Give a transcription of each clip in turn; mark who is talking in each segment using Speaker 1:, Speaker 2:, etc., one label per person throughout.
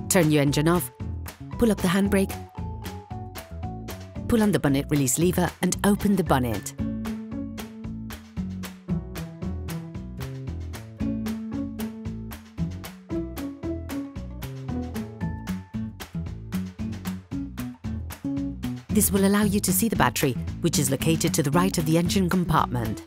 Speaker 1: Turn your engine off, pull up the handbrake, pull on the bonnet release lever and open the bonnet. This will allow you to see the battery, which is located to the right of the engine compartment.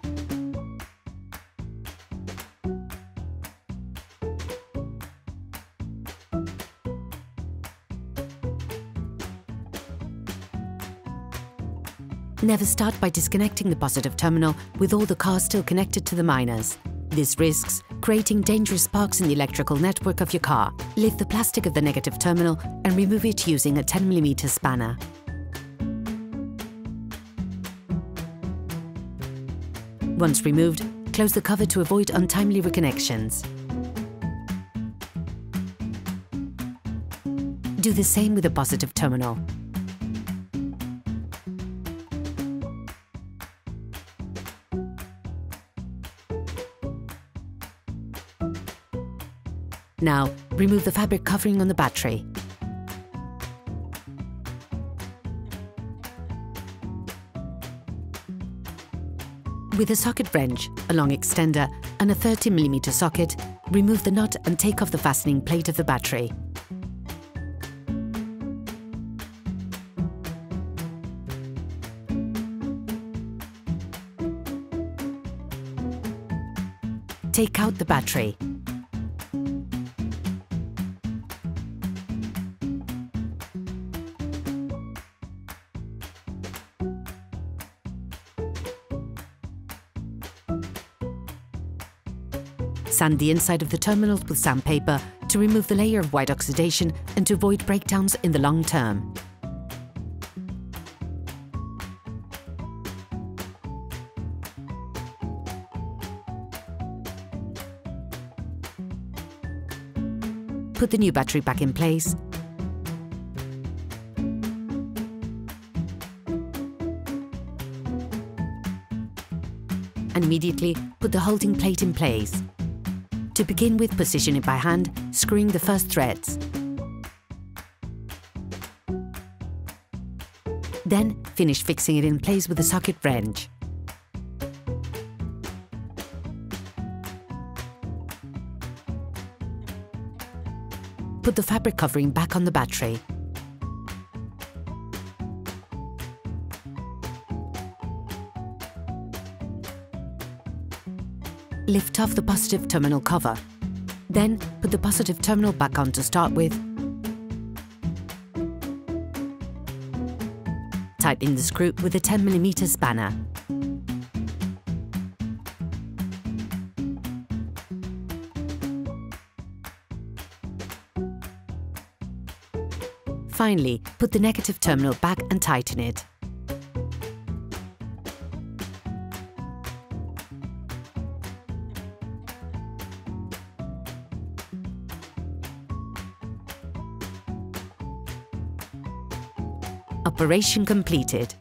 Speaker 1: Never start by disconnecting the positive terminal with all the cars still connected to the miners. This risks creating dangerous sparks in the electrical network of your car. Lift the plastic of the negative terminal and remove it using a 10mm spanner. Once removed, close the cover to avoid untimely reconnections. Do the same with the positive terminal. Now, remove the fabric covering on the battery. With a socket wrench, a long extender and a 30mm socket, remove the nut and take off the fastening plate of the battery. Take out the battery. Sand the inside of the terminals with sandpaper to remove the layer of white oxidation and to avoid breakdowns in the long term. Put the new battery back in place. And immediately put the holding plate in place. To begin with, position it by hand, screwing the first threads. Then finish fixing it in place with a socket wrench. Put the fabric covering back on the battery. Lift off the positive terminal cover. Then put the positive terminal back on to start with. Tighten the screw with a 10mm spanner. Finally, put the negative terminal back and tighten it. Operation completed.